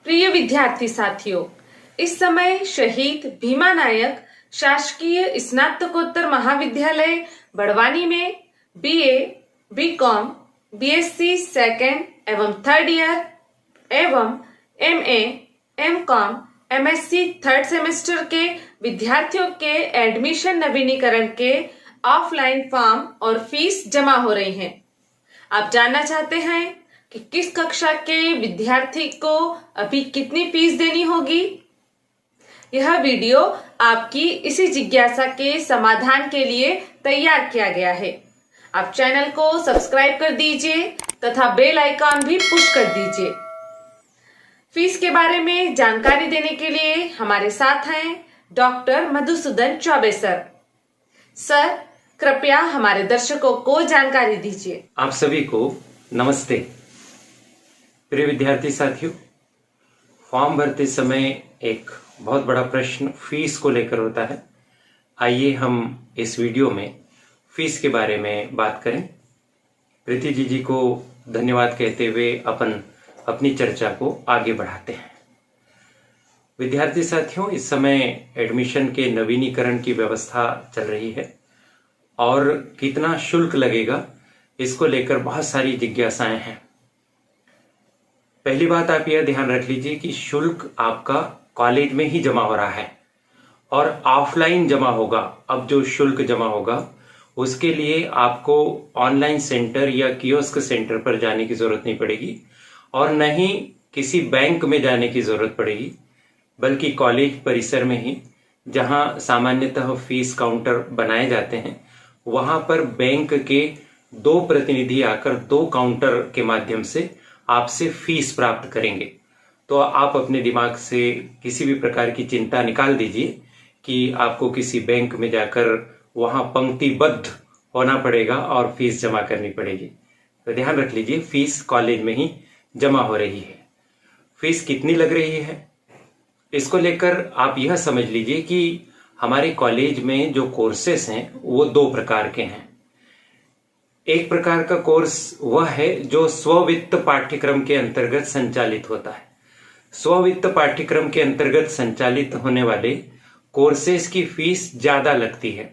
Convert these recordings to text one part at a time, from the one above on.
प्रिय विद्यार्थी साथियों, इस समय शहीद भीमा नायक शासकीय स्नातकोत्तर महाविद्यालय बड़वानी में बीए, बीकॉम, बीएससी सेकेंड एवं थर्ड ईयर एवं MA, MCom, MSc third semester के विद्यार्थियों के एडमिशन नवीनीकरण के ऑफलाइन फॉर्म और फीस जमा हो रही हैं। आप जानना चाहते हैं कि किस कक्षा के विद्यार्थी को अभी कितनी फीस देनी होगी? यह वीडियो आपकी इसी जिज्ञासा के समाधान के लिए तैयार किया गया है। आप चैनल को सब्सक्राइब कर दीजिए तथा बेल आइकॉन भी पुश कर दीजिए। फीस के बारे में जानकारी देने के लिए हमारे साथ हैं doctor Madhusudan Choubey sir. Sir, कृपया हमारे दर्शकों को जानकारी दीजिए। आप सभी को नमस्ते। प्रिय विद्यार्थी साथियों, फॉर्म भरते समय एक बहुत बड़ा प्रश्न फीस को लेकर होता है। आइए हम इस वीडियो में फीस के बारे में बात करें। प्रीति जी को धन्यवाद कहते हुए अपन अपनी चर्चा को आगे बढ़ाते हैं। विद्यार्थी साथियों, इस समय एडमिशन के नवीनीकरण की व्यवस्था चल रही है और कितना शुल्क लगेगा इसको लेकर बहुत सारी जिज्ञासाएं हैं। पहली बात आप यह ध्यान रख लीजिए कि शुल्क आपका कॉलेज में ही जमा हो रहा है और ऑफलाइन जमा होगा। अब जो शुल्क जमा होगा उसके लिए आपको ऑनलाइन सेंटर या कियोस्क सेंटर पर जाने की जरूरत नहीं पड़ेगी और न ही किसी बैंक में जाने की जरूरत पड़ेगी, बल्कि कॉलेज परिसर में ही जहां सामान्यतः फीस काउंटर बनाए जाते हैं वहां पर बैंक के 2 प्रतिनिधि आकर 2 काउंटर के माध्यम से आपसे फीस प्राप्त करेंगे। तो आप अपने दिमाग से किसी भी प्रकार की चिंता निकाल दीजिए कि आपको किसी बैंक में जाकर वहां पंक्तिबद्ध होना पड़ेगा और फीस जमा करनी पड़ेगी। तो ध्यान रख लीजिए, फीस कॉलेज में ही जमा हो रही है। फीस कितनी लग रही है इसको लेकर आप यह समझ लीजिए कि हमारे कॉलेज में जो कोर्सेस हैं वो 2 प्रकार के हैं। एक प्रकार का कोर्स वह है जो स्ववित्त पाठ्यक्रम के अंतर्गत संचालित होता है। स्ववित्त पाठ्यक्रम के अंतर्गत संचालित होने वाले कोर्सेस की फीस ज्यादा लगती है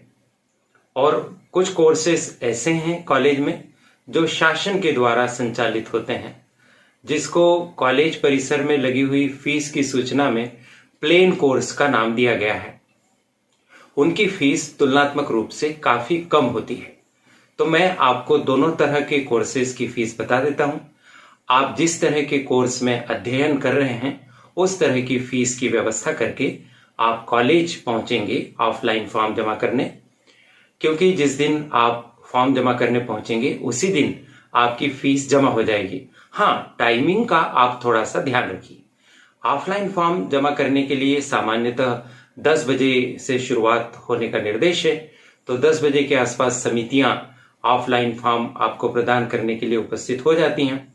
और कुछ कोर्सेस ऐसे हैं कॉलेज में जो शासन के द्वारा संचालित होते हैं, जिसको कॉलेज परिसर में लगी हुई फीस की सूचना में प्लेन कोर्स का नाम दिया गया है। उनकी फीस तुलनात्मक रूप से काफी कम होती है। तो मैं आपको दोनों तरह के कोर्सेज की फीस बता देता हूं। आप जिस तरह के कोर्स में अध्ययन कर रहे हैं उस तरह की फीस की व्यवस्था करके आप कॉलेज पहुंचेंगे ऑफलाइन फॉर्म जमा करने, क्योंकि जिस दिन आप फॉर्म जमा करने पहुंचेंगे उसी दिन आपकी फीस जमा हो जाएगी। हाँ, टाइमिंग का आप थोड़ा सा ध्यान रखिए। ऑफलाइन फॉर्म जमा करने के लिए सामान्यतः 10 बजे से शुरुआत होने का निर्देश है। तो 10 बजे के आसपास समितियां ऑफलाइन फॉर्म आपको प्रदान करने के लिए उपस्थित हो जाती हैं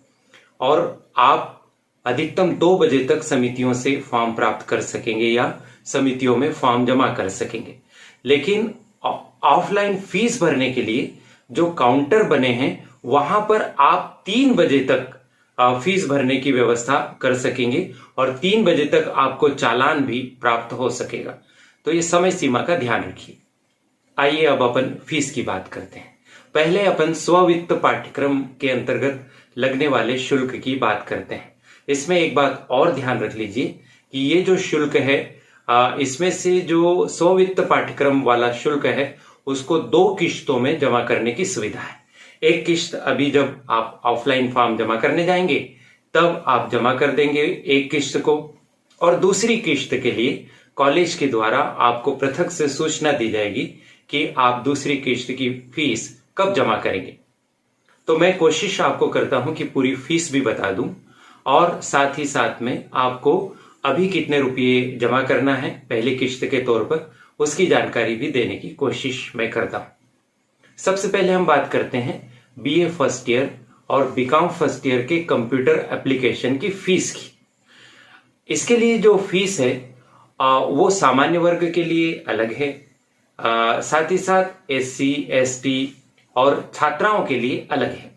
और आप अधिकतम 2 बजे तक समितियों से फॉर्म प्राप्त कर सकेंगे या समितियों में फॉर्म जमा कर सकेंगे। लेकिन ऑफलाइन फीस भरने के लिए जो काउंटर बने हैं वहां पर आप 3 बजे तक फीस भरने की व्यवस्था कर सकेंगे और 3 बजे तक आपको चालान भी प्राप्त हो सकेगा। तो ये समय सीमा का ध्यान रखिए। आइए अब अपन फीस की बात करते हैं। पहले अपन स्ववित्त पाठ्यक्रम के अंतर्गत लगने वाले शुल्क की बात करते हैं। इसमें एक बात और ध्यान रख लीजिए कि ये जो शुल्क है इसमें से जो स्ववित्त पाठ्यक्रम वाला शुल्क है उसको 2 किश्तों में जमा करने की सुविधा है। एक किश्त अभी जब आप ऑफलाइन फॉर्म जमा करने जाएंगे तब आप जमा कर देंगे एक किश्त को, और दूसरी किश्त के लिए कॉलेज के द्वारा आपको पृथक से सूचना दी जाएगी कि आप दूसरी किश्त की फीस कब जमा करेंगे। तो मैं कोशिश आपको करता हूं कि पूरी फीस भी बता दूं और साथ ही साथ में आपको अभी कितने रुपये जमा करना है पहली किश्त के तौर पर उसकी जानकारी भी देने की कोशिश मैं करता हूं। सबसे पहले हम बात करते हैं बीए फर्स्ट ईयर और बीकॉम फर्स्ट ईयर के कंप्यूटर एप्लीकेशन की फीस की। इसके लिए जो फीस है वो सामान्य वर्ग के लिए अलग है, साथ ही साथ SC, ST और छात्राओं के लिए अलग है।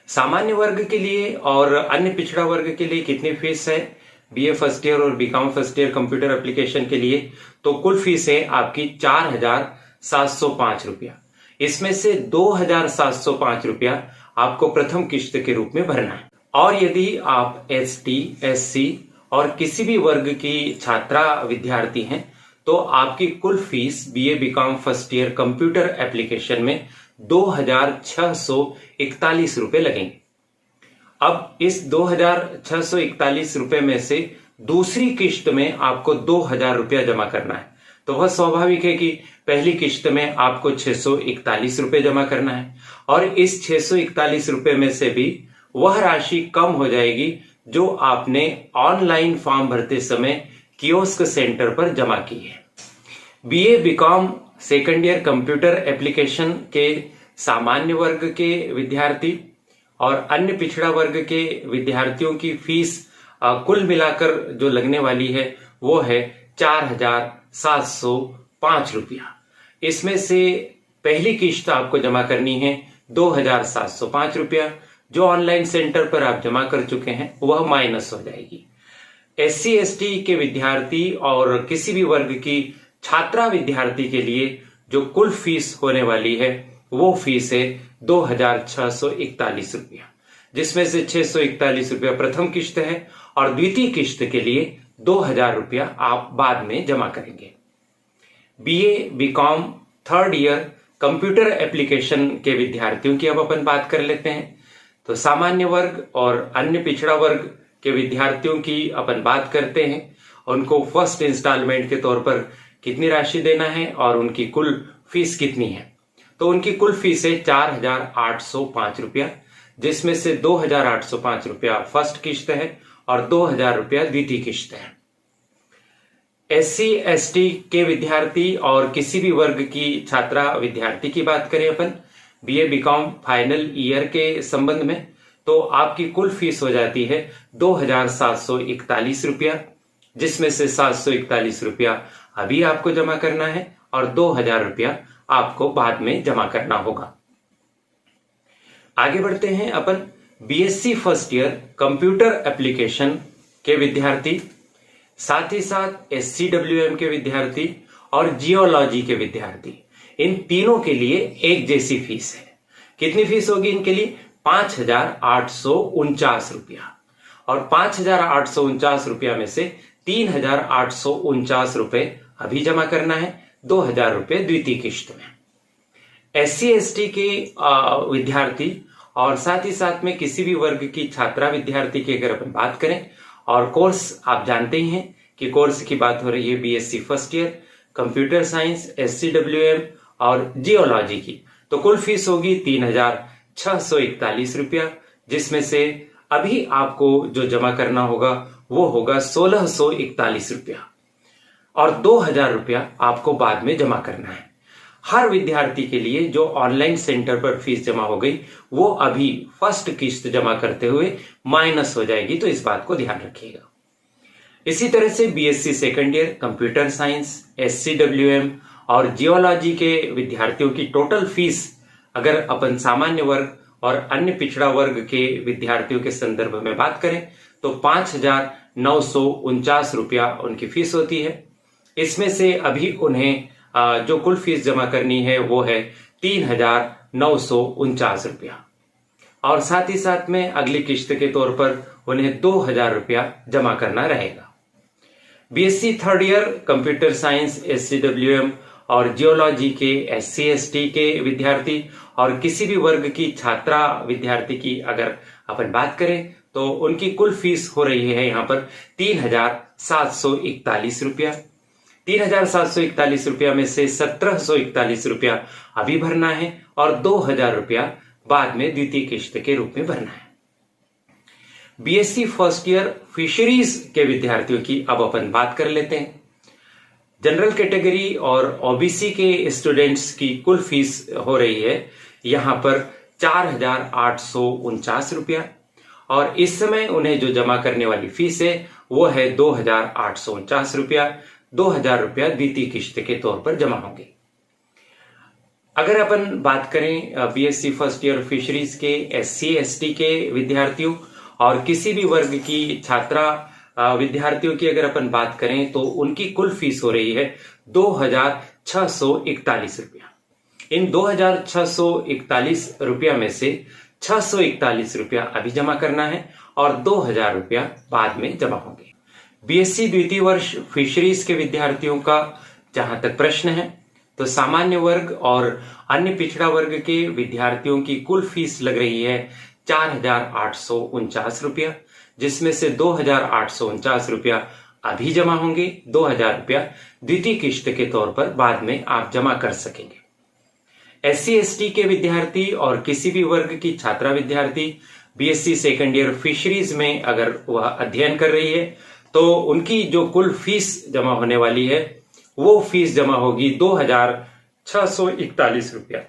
सामान्य वर्ग के लिए और अन्य पिछड़ा वर्ग के लिए कितनी फीस है बीए फर्स्ट ईयर और BCom first year computer application के लिए? तो कुल फीस है आपकी 4,705 रुपया। इसमें से 2,705 रुपया आपको प्रथम किश्त के रूप में भरना है। और यदि आप ST, SC और किसी भी वर्ग की छात्रा विद्यार्थी हैं तो आपकी कुल fees BA BCom first year computer application में 2,641 रुपए लगेंगे। अब इस 2,641 रुपए में से दूसरी किश्त में आपको 2,000 रुपया जमा करना है। तो वह स्वाभाविक है कि पहली किश्त में आपको 641 रुपए जमा करना है और इस 641 रुपए में से भी वह राशि कम हो जाएगी जो आपने ऑनलाइन फॉर्म भरते समय कियोस्क सेंटर पर जमा की है। BA BCom second year computer application के सामान्य वर्ग के विद्यार्थी और अन्य पिछड़ा वर्ग के विद्यार्थियों की फीस कुल मिलाकर जो लगने वाली है वो है 4,705 रुपया। इसमें से पहली किश्त आपको जमा करनी है 2,705 रुपया, जो ऑनलाइन सेंटर पर आप जमा कर चुके हैं वह माइनस हो जाएगी। SC ST के विद्यार्थी और किसी भी वर्ग की छात्रा विद्यार्थी के लिए जो कुल फीस होने वाली है वो फीस है 2,641 रुपया, जिसमें से 641 रुपया प्रथम किश्त है और द्वितीय किश्त के लिए 2,000 रुपया आप बाद में जमा करेंगे। BA BCom third year computer application के विद्यार्थियों की अब अपन बात कर लेते हैं। तो सामान्य वर्ग और अन्य पिछड़ा वर्ग के विद्यार्थियों की अपन बात करते हैं। उनको फर्स्ट इंस्टॉलमेंट के तौर पर कितनी राशि देना है और उनकी कुल फीस कितनी है? तो उनकी कुल फीस है 4,805 रुपया, जिसमें से 2,805 रुपया फर्स्ट किश्त है और 2,000 रुपया द्वितीय किश्त है। SC ST के विद्यार्थी और किसी भी वर्ग की छात्रा विद्यार्थी की बात करें अपन बीए बीकॉम फाइनल ईयर के संबंध में, तो आपकी कुल फीस हो जाती है 2,741 रुपया, जिसमें से 741 रुपया अभी आपको जमा करना है और 2,000 रुपया आपको बाद में जमा करना होगा। आगे बढ़ते हैं अपन BSc first year computer application के विद्यार्थी, साथ ही साथ SCWM के विद्यार्थी और जियोलॉजी के विद्यार्थी, इन तीनों के लिए एक जैसी फीस है। कितनी फीस होगी इनके लिए? 5,849 रुपया। और 5,849 रुपया में से 3,849 रुपए अभी जमा करना है, 2,000 रुपए द्वितीय किश्त में। SC ST के विद्यार्थी और साथ ही साथ में किसी भी वर्ग की छात्रा विद्यार्थी की अगर अपन बात करें, और कोर्स आप जानते ही हैं कि कोर्स की बात हो रही है BSc first year computer science, SCWM और जियोलॉजी की, तो कुल फीस होगी 3,641 रुपया, जिसमें से अभी आपको जो जमा करना होगा वो होगा 1,641 रुपया और 2,000 रुपया आपको बाद में जमा करना है। हर विद्यार्थी के लिए जो ऑनलाइन सेंटर पर फीस जमा हो गई वो अभी फर्स्ट किश्त जमा करते हुए माइनस हो जाएगी, तो इस बात को ध्यान रखिएगा। इसी तरह से BSc second year computer science, SCWM और जियोलॉजी के विद्यार्थियों की टोटल फीस अगर अपन सामान्य वर्ग और अन्य पिछड़ा वर्ग के विद्यार्थियों के संदर्भ में बात करें तो 5,949 रुपया उनकी फीस होती है। इसमें से अभी उन्हें जो कुल फीस जमा करनी है वो है 3,949 रुपया, और साथ ही साथ में अगली किश्त के तौर पर उन्हें 2,000 रुपया जमा करना रहेगा। BSc third year computer science, SCWM और जियोलॉजी के SC ST के विद्यार्थी और किसी भी वर्ग की छात्रा विद्यार्थी की अगर अपन बात करें तो उनकी कुल फीस हो रही है यहाँ पर 3,741 रुपया। 3,741 रुपया में से 1,741 रुपया अभी भरना है और 2,000 रुपया बाद में द्वितीय किश्त के रूप में भरना है। BSc फर्स्ट ईयर फिशरीज के विद्यार्थियों की अब अपन बात कर लेते हैं। जनरल कैटेगरी और OBC के स्टूडेंट्स की कुल फीस हो रही है यहाँ पर 4,849 रुपया, और इस समय उन्हें जो जमा करने वाली फीस है वो है 2,849 रुपया। 2,000 रुपया द्वितीय किश्त के तौर पर जमा होंगे। अगर अपन बात करें बीएससी फर्स्ट ईयर फिशरीज के SC ST के विद्यार्थियों और किसी भी वर्ग की छात्रा विद्यार्थियों की अगर अपन बात करें तो उनकी कुल फीस हो रही है 2,641 रुपया। इन 2,641 रुपया में से 641 रुपया अभी जमा करना है और 2,000 रुपया बाद में जमा होंगे। बीएससी द्वितीय वर्ष फिशरीज के विद्यार्थियों का जहां तक प्रश्न है तो सामान्य वर्ग और अन्य पिछड़ा वर्ग के विद्यार्थियों की कुल फीस लग रही है 4,849 रुपया, जिसमें से 2,849 रुपया अभी जमा होंगे, 2,000 रुपया द्वितीय किश्त के तौर पर बाद में आप जमा कर सकेंगे। SC ST के विद्यार्थी और किसी भी वर्ग की छात्रा विद्यार्थी बीएससी सेकेंड ईयर फिशरीज में अगर वह अध्ययन कर रही है तो उनकी जो कुल फीस जमा होने वाली है वो फीस जमा होगी 2,641 रुपया।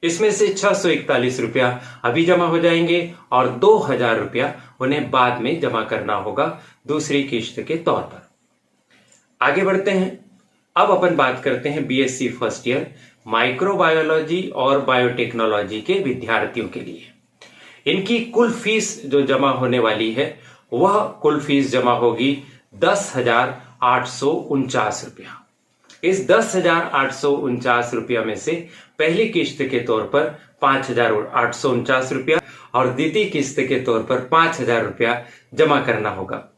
इसमें से 641 रुपया अभी जमा हो जाएंगे और 2,000 रुपया उन्हें बाद में जमा करना होगा दूसरी किश्त के तौर पर। आगे बढ़ते हैं। अब अपन बात करते हैं बीएससी फर्स्ट ईयर माइक्रोबायोलॉजी और बायोटेक्नोलॉजी के विद्यार्थियों के लिए। इनकी कुल फीस जो जमा होने वाली है वह कुल फीस जमा होगी 10,849 रुपया। इस 10,849 रुपया में से पहली किश्त के तौर पर 5,849 रुपया और द्वितीय किश्त के तौर पर 5,000 रुपया जमा करना होगा।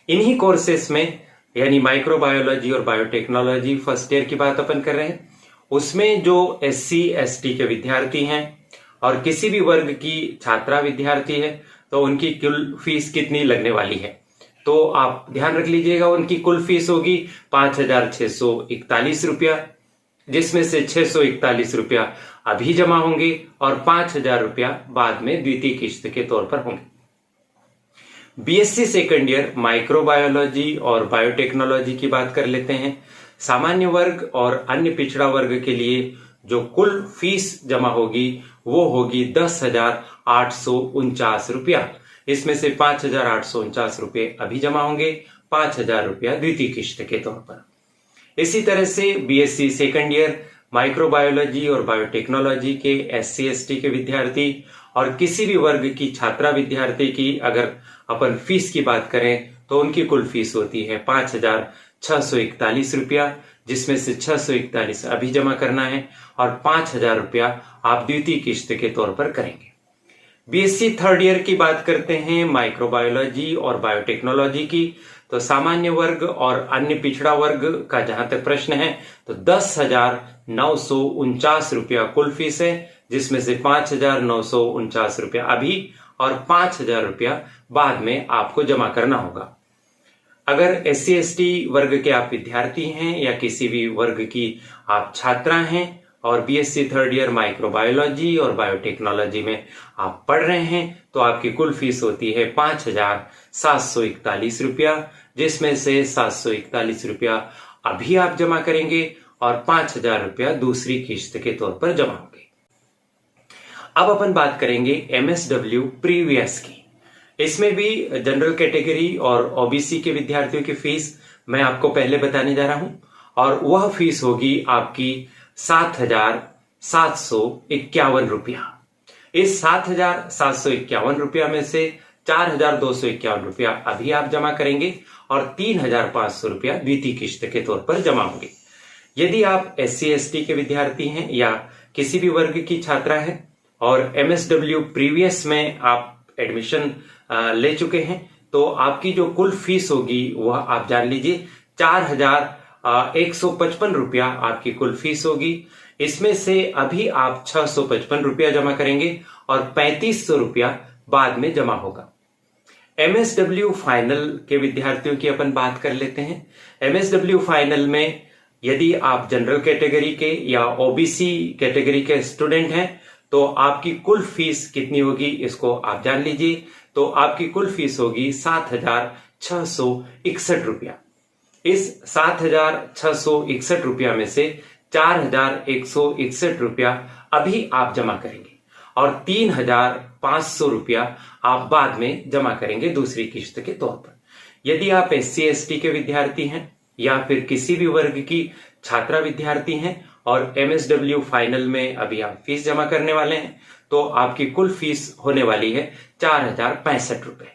इन्हीं कोर्सेस में यानी माइक्रोबायोलॉजी और बायोटेक्नोलॉजी फर्स्ट ईयर की बात अपन कर रहे हैं, उसमें जो SC ST के विद्यार्थी हैं और किसी भी वर्ग की छात्रा विद्यार्थी है तो उनकी कुल फीस कितनी लगने वाली है, तो आप ध्यान रख लीजिएगा। उनकी कुल फीस होगी 5,641 रुपया, जिसमें से 641 रुपया अभी जमा होंगे और 5,000 रुपया बाद में द्वितीय किश्त के तौर पर होंगे। बीएससी सेकेंड ईयर माइक्रोबायोलॉजी और बायोटेक्नोलॉजी की बात कर लेते हैं। सामान्य वर्ग और अन्य पिछड़ा वर्ग के लिए जो कुल फीस जमा होगी वो होगी 10,849 रुपया। इसमें से 5,849 रुपये अभी जमा होंगे, 5,000 रुपया द्वितीय किश्त के तौर पर। इसी तरह से बीएससी सेकेंड ईयर माइक्रोबायोलॉजी और बायोटेक्नोलॉजी के SC ST के विद्यार्थी और किसी भी वर्ग की छात्रा विद्यार्थी की अगर अपन फीस की बात करें तो उनकी कुल फीस होती है 5,641 रुपया, जिसमें से 641 अभी जमा करना है और 5,000 रुपया आप द्वितीय किश्त के तौर पर करेंगे। बीएससी थर्ड ईयर की बात करते हैं माइक्रोबायोलॉजी और बायोटेक्नोलॉजी की, तो सामान्य वर्ग और अन्य पिछड़ा वर्ग का जहां तक प्रश्न है तो 10,949 रुपया कुल फीस है, जिसमें से 5,949 रुपया अभी और 5,000 रुपया बाद में आपको जमा करना होगा। अगर SC ST वर्ग के आप विद्यार्थी हैं या किसी भी वर्ग की आप छात्रा हैं और बीएससी थर्ड ईयर माइक्रोबायोलॉजी और बायोटेक्नोलॉजी में आप पढ़ रहे हैं तो आपकी कुल फीस होती है 5,741 रुपया, जिसमें से 741 रुपया अभी आप जमा करेंगे और 5,000 रुपया दूसरी किश्त के तौर पर जमा होंगे। अब अपन बात करेंगे MSW प्रीवियस की। इसमें भी जनरल कैटेगरी और OBC के विद्यार्थियों की फीस मैं आपको पहले बताने जा रहा हूं और वह फीस होगी आपकी 7,751 रुपया। इस 7,751 रुपया में से 4,251 रुपया अभी आप जमा करेंगे और 3,500 रुपया द्वितीय किश्त के तौर पर जमा होंगे। यदि आप SC ST के विद्यार्थी हैं या किसी भी वर्ग की छात्रा हैं और MSW प्रीवियस में आप एडमिशन ले चुके हैं तो आपकी जो कुल फीस होगी वह आप जान लीजिए 4,155 रुपया आपकी कुल फीस होगी। इसमें से अभी आप 655 रुपया जमा करेंगे और 3,500 रुपया बाद में जमा होगा। MSW फाइनल के विद्यार्थियों की अपन बात कर लेते हैं। MSW फाइनल में यदि आप जनरल कैटेगरी के या OBC कैटेगरी के स्टूडेंट हैं तो आपकी कुल फीस कितनी होगी इसको आप जान लीजिए। तो आपकी कुल फीस होगी 7,661 रुपया। इस 7,661 रुपया में से 4,161 रुपया अभी आप जमा करेंगे और 3,500 रुपया आप बाद में जमा करेंगे दूसरी किश्त के तौर पर। यदि आप SC ST के विद्यार्थी हैं या फिर किसी भी वर्ग की छात्रा विद्यार्थी हैं और MSW फाइनल में अभी आप फीस जमा करने वाले हैं, तो आपकी कुल फीस होने वाली है 4065 रुपए।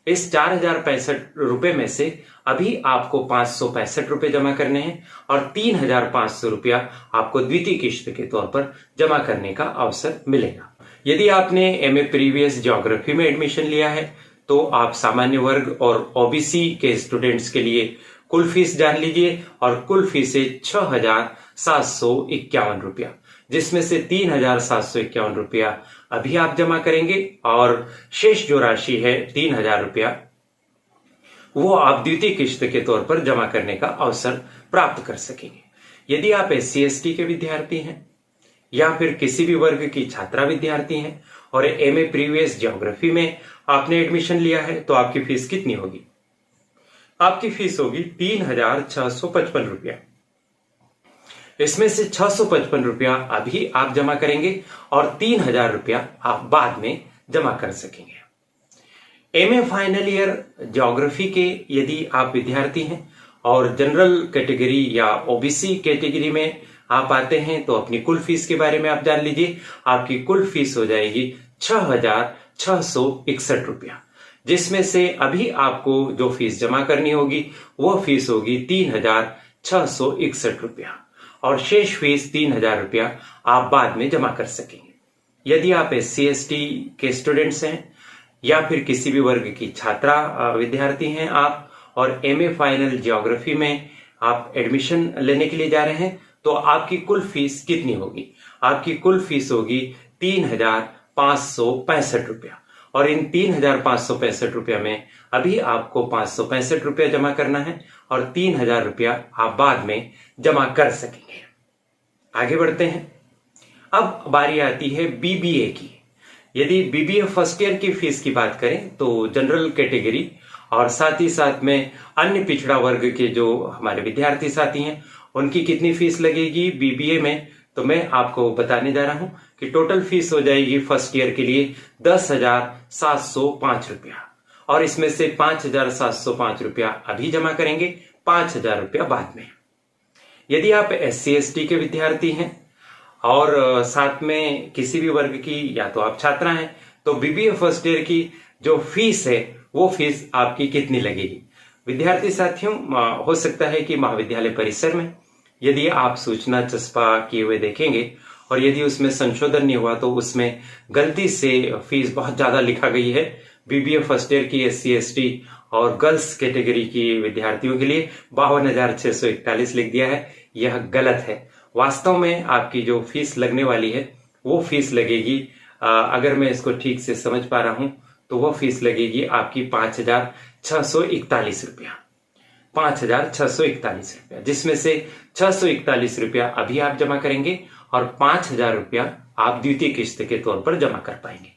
इस 4065 रुपए में से अभी आपको 565 रुपए जमा करने हैं और 3500 रुपया आपको द्वितीय किश्त के तौर पर जमा करने का अवसर मिलेगा। यदि आपने MA प्रीवियस ज्योग्राफी में एडमिशन लिया है तो आप सामान्य वर्ग और OBC के स्टूडेंट्स के लिए कुल फीस जान लीजिए, और कुल फीस है 6751 रुपया, जिसमें से 3751 रुपया अभी आप जमा करेंगे और शेष जो राशि है 3000 रुपया वो आप द्वितीय किश्त के तौर पर जमा करने का अवसर प्राप्त कर सकेंगे। यदि आप SC ST के विद्यार्थी हैं या फिर किसी भी वर्ग की छात्रा विद्यार्थी हैं और MA प्रीवियस ज्योग्राफी में आपने एडमिशन लिया है तो आपकी फीस कितनी होगी? आपकी फीस होगी 3655 रुपया। इसमें से 655 रुपया अभी आप जमा करेंगे और 3000 रुपया आप बाद में जमा कर सकेंगे। MA फाइनल ईयर ज्योग्राफी के यदि आप विद्यार्थी हैं और जनरल कैटेगरी या OBC कैटेगरी में आप आते हैं तो अपनी कुल फीस के बारे में आप जान लीजिए। आपकी कुल फीस हो जाएगी 6661 रुपया, जिसमें से अभी आपको जो फीस जमा करनी होगी वो फीस होगी 3661 रुपया, और शेष फीस 3000 रुपया आप बाद में जमा कर सकेंगे। यदि आप SC ST के स्टूडेंट्स हैं या फिर किसी भी वर्ग की छात्रा विद्यार्थी हैं आप और MA फाइनल ज्योग्राफी में आप एडमिशन लेने के लिए जा रहे हैं तो आपकी कुल फीस कितनी होगी? आपकी कुल फीस होगी 3565 रुपया, और इन 3565 रुपया में अभी आपको 565 रुपया जमा करना है और 3000 रुपया आप बाद में जमा कर सकेंगे। आगे बढ़ते हैं। अब बारी आती है BBA की। यदि BBA फर्स्ट ईयर की फीस की बात करें तो जनरल कैटेगरी और साथ ही साथ में अन्य पिछड़ा वर्ग के जो हमारे विद्यार्थी साथी हैं उनकी कितनी फीस लगेगी BBA में, तो मैं आपको बताने जा रहा हूं कि टोटल फीस हो जाएगी फर्स्ट ईयर के लिए 10,705 रुपया, और इसमें से 5,705 रुपया अभी जमा करेंगे, 5,000 रुपया बाद में। यदि आप SC ST के विद्यार्थी हैं और साथ में किसी भी वर्ग की या तो आप छात्रा हैं तो BBA फर्स्ट ईयर की जो फीस है वो फीस आपकी कितनी लगेगी? विद्यार्थी साथियों, हो सकता है कि महाविद्यालय परिसर में यदि आप सूचना चस्पा किए हुए देखेंगे और यदि उसमें संशोधन नहीं हुआ तो उसमें गलती से फीस बहुत ज्यादा लिखा गई है। BBA फर्स्ट ईयर की SC ST और गर्ल्स कैटेगरी की विद्यार्थियों के लिए 52,641 लिख दिया है। यह गलत है। वास्तव में आपकी जो फीस लगने वाली है वो फीस लगेगी, अगर मैं इसको ठीक से समझ पा रहा हूं तो वो फीस लगेगी आपकी 5,641 रुपया, 5,641 रुपया, जिसमें से 641 रुपया अभी आप जमा करेंगे और 5,000 रुपया आप द्वितीय किश्त के तौर पर जमा कर पाएंगे।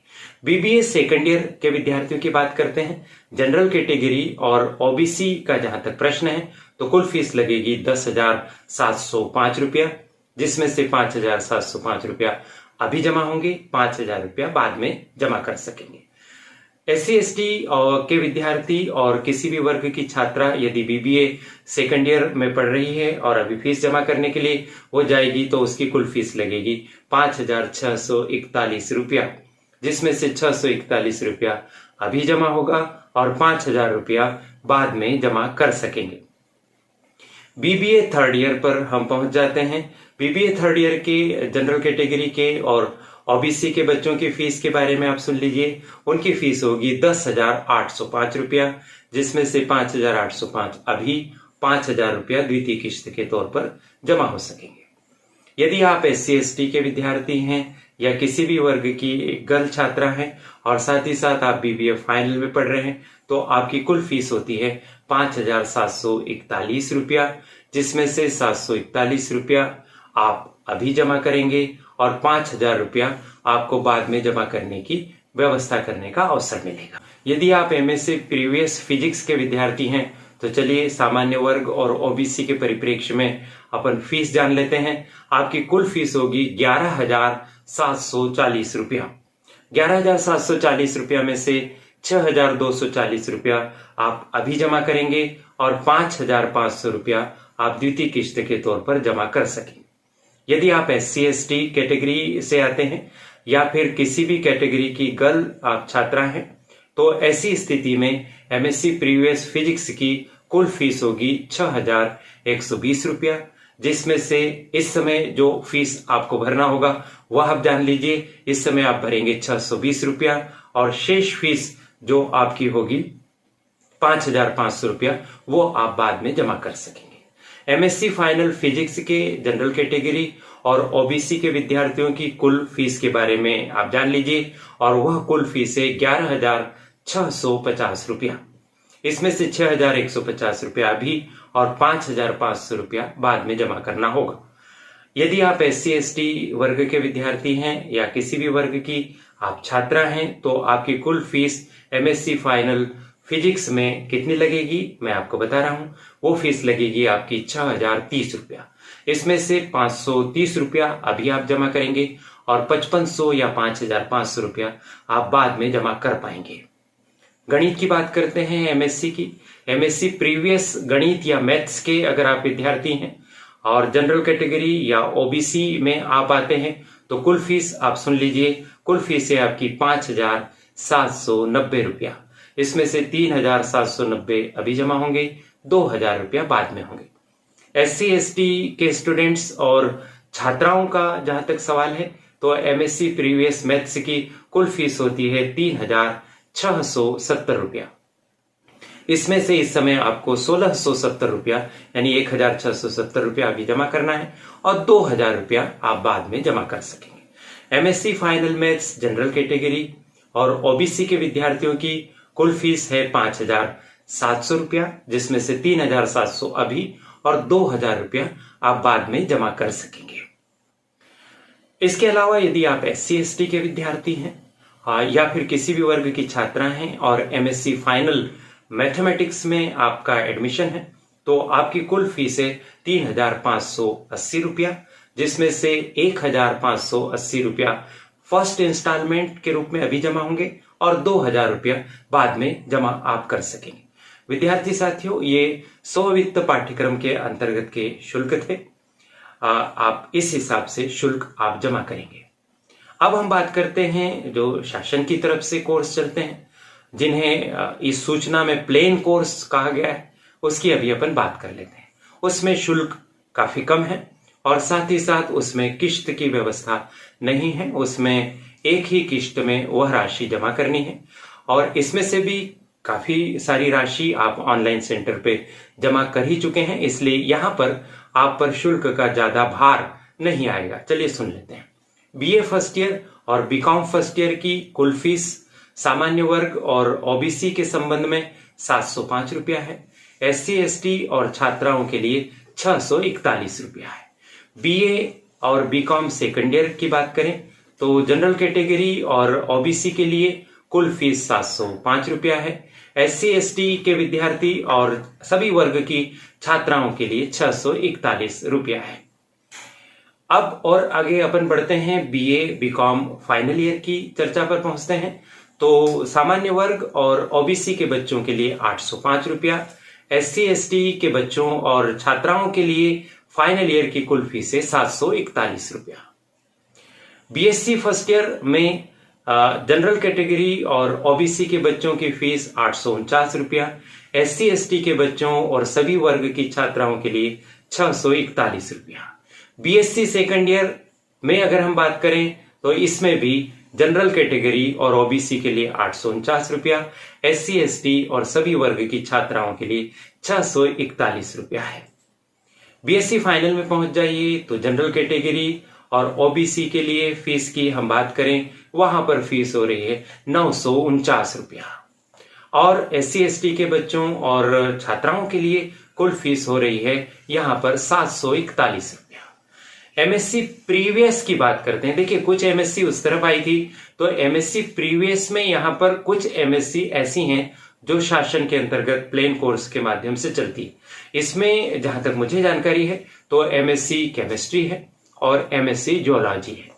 BBA सेकंड ईयर के विद्यार्थियों की बात करते हैं। जनरल कैटेगरी और OBC का जहां तक प्रश्न है तो कुल फीस लगेगी 10,705 रुपया, जिसमें से 5,705 रुपया अभी जमा होंगे, 5,000 रुपया बाद में जमा कर सकेंगे। SC ST के विद्यार्थी और किसी भी वर्ग की छात्रा यदि BBA सेकंड ईयर में पढ़ रही है और अभी फीस जमा करने के लिए वो जाएगी तो उसकी कुल फीस लगेगी 5,641 रुपया, जिसमें से 641 रुपया अभी जमा होगा और 5,000 रुपया बाद में जमा कर सकेंगे। BBA थर्ड ईयर पर हम पहुंच जाते हैं। BBA थर्ड ईयर के जनरल कैटेगरी के और OBC के बच्चों की फीस के बारे में आप सुन लीजिए। उनकी फीस होगी 10,805 रुपया, जिसमें से 5,805 अभी, 5,000 रुपया द्वितीय किश्त के तौर पर जमा हो सकेंगे। यदि आप SC ST के विद्यार्थी हैं या किसी भी वर्ग की गर्ल छात्रा हैं और साथ ही साथ आप BBA फाइनल में पढ़ रहे हैं तो आपकी कुल फीस होती है 5,741 रुपया, जिसमें से 741 रुपया आप अभी जमा करेंगे और 5,000 रुपया आपको बाद में जमा करने की व्यवस्था करने का अवसर मिलेगा। यदि आप MSc प्रीवियस फिजिक्स के विद्यार्थी हैं तो चलिए सामान्य वर्ग और OBC के परिप्रेक्ष्य में अपन फीस जान लेते हैं। आपकी कुल फीस होगी 11,740 रुपया। 11,740 रुपया में से 6,240 रुपया आप अभी जमा करेंगे और 5,500 रुपया आप द्वितीय किश्त के तौर पर जमा कर सकेंगे। यदि आप SC/ST कैटेगरी से आते हैं या फिर किसी भी कैटेगरी की गर्ल आप छात्रा हैं, तो ऐसी स्थिति में MSc प्रीवियस फिजिक्स की कुल फीस होगी 6,120 रुपया, जिसमें से इस समय जो फीस आपको भरना होगा वह आप जान लीजिए। इस समय आप भरेंगे 620 रुपया और शेष फीस जो आपकी होगी 5,500 रुपया, वो आप बाद में जमा कर सकेंगे। MSc फाइनल फिजिक्स के जनरल कैटेगरी और OBC के विद्यार्थियों की कुल फीस के बारे में आप जान लीजिए, और वह कुल फीस है 11,650 रुपया। इसमें से 6,150 रुपया अभी और 5,500 रुपया बाद में जमा करना होगा। यदि आप SC/ST वर्ग के विद्यार्थी हैं या किसी भी वर्ग की आप छात्रा हैं, तो आपकी कुल फीस MSc फाइनल फिजिक्स में कितनी लगेगी मैं आपको बता रहा हूं। वो फीस लगेगी आपकी 6,030 रुपया। इसमें से 530 रुपया अभी आप जमा करेंगे और 5,500 या 5,500 रुपया आप बाद में जमा कर पाएंगे। गणित की बात करते हैं MSc की। MSc प्रीवियस गणित या मैथ्स के अगर आप विद्यार्थी हैं और जनरल कैटेगरी या OBC में आप आते हैं, तो कुल फीस आप सुन लीजिए। कुल फीस है आपकी 5,790 रुपया। इसमें से 3,790 अभी जमा होंगे, 2,000 रुपया बाद में होंगे। SC/ST के स्टूडेंट्स और छात्राओं का जहां तक सवाल है, तो MSc प्रीवियस मैथ्स की कुल फीस होती है 3,670 रुपया। इसमें से इस समय आपको 1,670 रुपया यानी 1,670 रुपया अभी जमा करना है और 2,000 रुपया आप बाद में जमा कर सकेंगे। MSc final maths general category और OBC के विद्यार्थियों की कुल फीस है 5,700 रुपया, जिसमें से 3,700 अभी और 2,000 रुपया आप बाद में जमा कर सकेंगे। इसके अलावा यदि आप SC/ST के विद्यार्थी हैं या फिर किसी भी वर्ग की छात्रा हैं और MSc फाइनल मैथमेटिक्स में आपका एडमिशन है, तो आपकी कुल फीस है 3,580 रुपया, जिसमें से 1,580 रुपया फर्स्ट इंस्टॉलमेंट के रूप में अभी जमा होंगे और 2,000 रुपया बाद में जमा आप कर सकेंगे। विद्यार्थी साथियों, ये स्ववित्त पाठ्यक्रम के अंतर्गत के शुल्क थे। आप इस हिसाब से शुल्क आप जमा करेंगे। अब हम बात करते हैं जो शासन की तरफ से कोर्स चलते हैं, जिन्हें इस सूचना में प्लेन कोर्स कहा गया है, उसकी अभी अपन बात कर लेते हैं। उसमें शुल्क काफी कम है और साथ ही साथ उसमें किश्त की व्यवस्था नहीं है। उसमें एक ही किश्त में वह राशि जमा करनी है और इसमें से भी काफी सारी राशि आप ऑनलाइन सेंटर पे जमा कर ही चुके हैं, इसलिए यहां पर आप पर शुल्क का ज्यादा भार नहीं आएगा। चलिए सुन लेते हैं। BA फर्स्ट ईयर और BCom फर्स्ट ईयर की कुल फीस सामान्य वर्ग और OBC के संबंध में 705 रुपया है। SC/ST और छात्राओं के लिए 641 रुपया है। BA और BCom सेकंड ईयर की बात करें तो जनरल कैटेगरी और OBC के लिए कुल फीस 705 रुपया है। SC/ST के विद्यार्थी और सभी वर्ग की छात्राओं के लिए 641 रुपया है। अब और आगे अपन बढ़ते हैं BA BCom फाइनल ईयर की चर्चा पर पहुंचते हैं। तो सामान्य वर्ग और OBC के बच्चों के लिए 805 रुपया, SC/ST के बच्चों और छात्राओं के लिए फाइनल ईयर की कुल फीस है 741 रुपया। BSc फर्स्ट ईयर में जनरल कैटेगरी और OBC के बच्चों की फीस 849 रुपया, SC/ST के बच्चों और सभी वर्ग की छात्राओं के लिए 641 रुपया। BSc सेकंड ईयर में अगर हम बात करें तो इसमें भी जनरल कैटेगरी और OBC के लिए 849 रुपया, SC/ST और सभी वर्ग की छात्राओं के लिए 641 रुपया है। BSc फाइनल में पहुंच जाइए तो जनरल कैटेगरी और OBC के लिए फीस की हम बात करें, वहां पर फीस हो रही है 949 रुपया और SC/ST के बच्चों और छात्राओं के लिए कुल फीस हो रही है यहां पर 741 रुपया। MSc प्रीवियस की बात करते हैं। देखिए, कुछ MSc उस तरफ आई थी, तो MSc प्रीवियस में यहां पर कुछ MSc ऐसी हैं जो शासन के अंतर्गत प्लेन कोर्स के माध्यम से चलती है। इसमें जहां तक मुझे जानकारी है तो MSc केमिस्ट्री है और MSc जियोलॉजी है।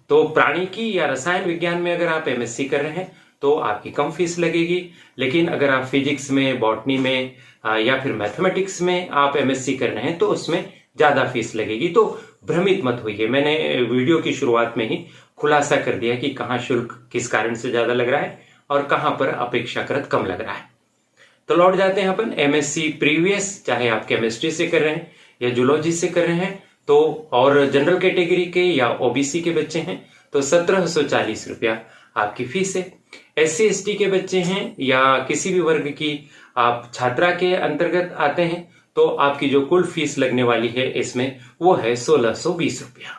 तो प्राणिकी या रसायन विज्ञान में अगर आप MSc कर रहे हैं तो आपकी कम फीस लगेगी, लेकिन अगर आप फिजिक्स में, बॉटनी में या फिर मैथमेटिक्स में आप MSc कर रहे हैं तो उसमें ज्यादा फीस लगेगी। तो भ्रमित मत होइए। मैंने वीडियो की शुरुआत में ही खुलासा कर दिया कि कहाँ शुल्क किस कारण से ज्यादा लग रहा है और कहाँ पर अपेक्षाकृत कम लग रहा है। तो लौट जाते हैं अपन एमएससी प्रीवियस, चाहे आप केमिस्ट्री से कर रहे हैं या जूलॉजी से कर रहे हैं, तो और जनरल कैटेगरी के या ओबीसी के बच्चे हैं तो 1740 रुपया आपकी फीस है। SC ST के बच्चे हैं या किसी भी वर्ग की आप छात्रा के अंतर्गत आते हैं तो आपकी जो कुल फीस लगने वाली है इसमें वो है 1620 रुपया।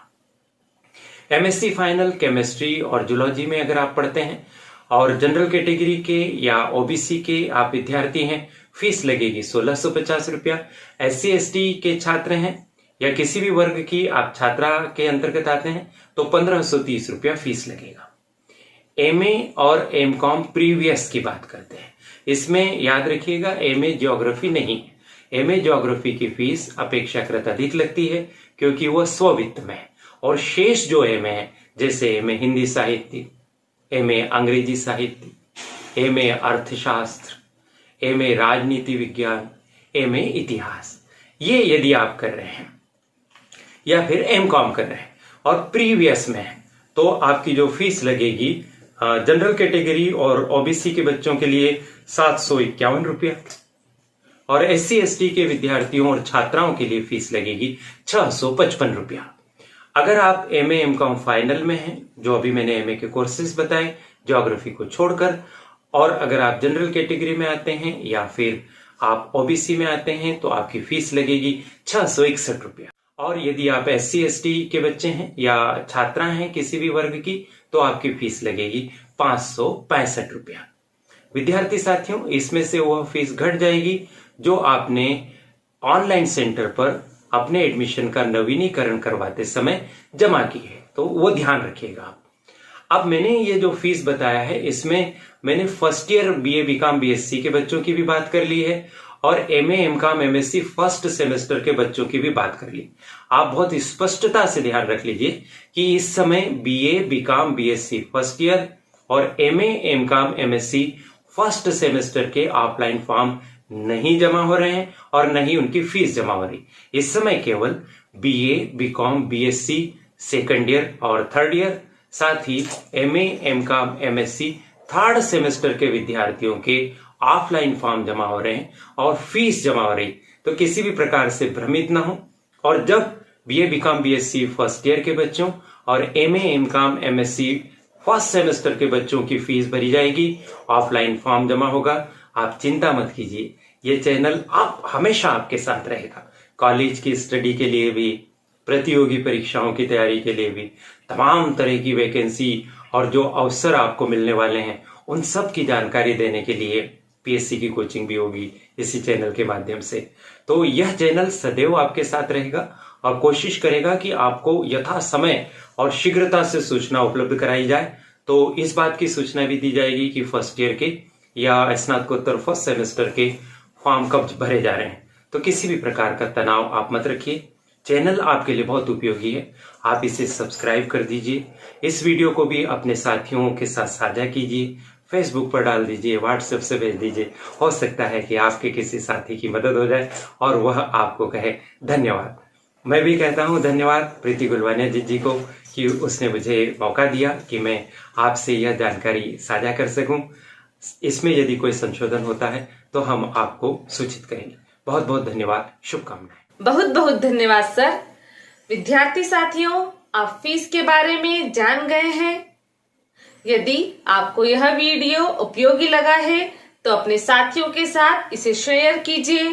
एमएससी फाइनल केमिस्ट्री और जूलॉजी में अगर आप पढ़ते हैं और जनरल कैटेगरी के या ओबीसी के आप विद्यार्थी हैं, फीस लगेगी 1650 रुपया। SC ST के छात्र हैं या किसी भी वर्ग की आप छात्रा के अंतर्गत आते हैं तो 1530 रुपया फीस लगेगा। MA और MCOM प्रीवियस की बात करते हैं, इसमें याद रखिएगा MA ज्योग्राफी नहीं है। MA ज्योग्राफी की फीस अपेक्षाकृत अधिक लगती है क्योंकि वह स्ववित्त में है, और शेष जो MA है जैसे MA हिंदी साहित्य, MA अंग्रेजी साहित्य, MA अर्थशास्त्र, MA राजनीति विज्ञान, MA इतिहास, ये यदि आप कर रहे हैं या फिर MCOM कर रहे हैं और प्रीवियस में है तो आपकी जो फीस लगेगी जनरल कैटेगरी और ओबीसी के बच्चों के लिए 751 रुपया, और SC ST के विद्यार्थियों और छात्राओं के लिए फीस लगेगी 655 रुपया। अगर आप MA MCOM फाइनल में हैं, जो अभी मैंने MA के कोर्सेज बताए ज्योग्राफी को छोड़कर, और अगर आप जनरल कैटेगरी में आते हैं या फिर आप ओबीसी में आते हैं तो आपकी फीस लगेगी 661 रुपया। और यदि आप SC ST के बच्चे हैं या छात्रा हैं किसी भी वर्ग की तो आपकी फीस लगेगी 565 रुपया। विद्यार्थी साथियों, इसमें से वह फीस घट जाएगी जो आपने ऑनलाइन सेंटर पर अपने एडमिशन का नवीनीकरण करवाते समय जमा की है, तो वो ध्यान रखिएगा। अब मैंने ये जो फीस बताया है इसमें मैंने first year BA BCom BSc के बच्चों की भी बात कर ली है और MA MCOM MSc first semester के बच्चों की भी बात कर ली। आप बहुत स्पष्टता से ध्यान रख लीजिए कि इस समय BA BCom BSc first year और MA MCOM MSc first semester के ऑफलाइन फॉर्म नहीं जमा हो रहे हैं और नहीं उनकी फीस जमा हो रही। इस समय केवल BA BCom BSc second year और थर्ड ईयर, साथ ही MA MCOM MSc third semester के विद्यार्थियों के ऑफलाइन फॉर्म जमा हो रहे हैं और फीस जमा हो रही। तो किसी भी प्रकार से भ्रमित ना हो, और जब BA BCom BSc first year के बच्चों और MA MCOM MSc first semester के बच्चों की फीस भरी जाएगी, ऑफलाइन फॉर्म जमा होगा, आप चिंता मत कीजिए। ये चैनल आप हमेशा आपके साथ रहेगा। कॉलेज की स्टडी के लिए भी, प्रतियोगी परीक्षाओं की तैयारी के लिए भी, तमाम तरह की वैकेंसी और जो अवसर आपको मिलने वाले हैं उन सब की जानकारी देने के लिए PSC की कोचिंग भी होगी इसी चैनल के माध्यम से। तो यह चैनल सदैव आपके साथ रहेगा और कोशिश करेगा कि आपको यथा समय और शीघ्रता से सूचना उपलब्ध कराई जाए। तो इस बात की सूचना भी दी जाएगी कि फर्स्ट ईयर के या स्नातकोत्तर फर्स्ट सेमेस्टर के फॉर्म कब भरे जा रहे हैं। तो किसी भी प्रकार का तनाव आप मत रखिए, चैनल आपके लिए बहुत उपयोगी है, आप इसे सब्सक्राइब कर दीजिए। इस वीडियो को भी अपने साथियों के साथ साझा कीजिए, फेसबुक पर डाल दीजिए, व्हाट्सएप से भेज दीजिए। हो सकता है कि आपके किसी साथी की मदद हो जाए और वह आपको कहे धन्यवाद। मैं भी कहता हूं धन्यवाद प्रीति गुलवानिया जी को कि उसने मुझे मौका दिया कि मैं आपसे यह जानकारी साझा कर सकूं। इसमें यदि कोई संशोधन होता है तो हम आपको सूचित करेंगे। बहुत बहुत धन्यवाद, शुभकामनाएं। बहुत बहुत धन्यवाद सर। विद्यार्थी साथियों, आप फीस के बारे में जान गए हैं। यदि आपको यह वीडियो उपयोगी लगा है तो अपने साथियों के साथ इसे शेयर कीजिए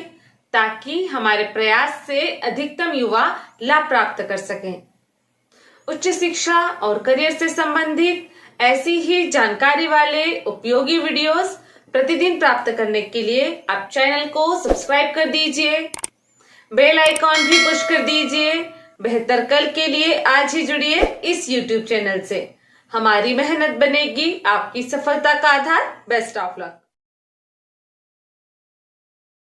ताकि हमारे प्रयास से अधिकतम युवा लाभ प्राप्त कर सकें। उच्च शिक्षा और करियर से संबंधित ऐसी ही जानकारी वाले उपयोगी वीडियोस प्रतिदिन प्राप्त करने के लिए आप चैनल को सब्सक्राइब कर दीजिए, बेल आइकॉन भी पुश कर दीजिए। बेहतर कल के लिए आज ही जुड़िए इस YouTube चैनल से। हमारी मेहनत बनेगी आपकी सफलता का आधार। Best of luck.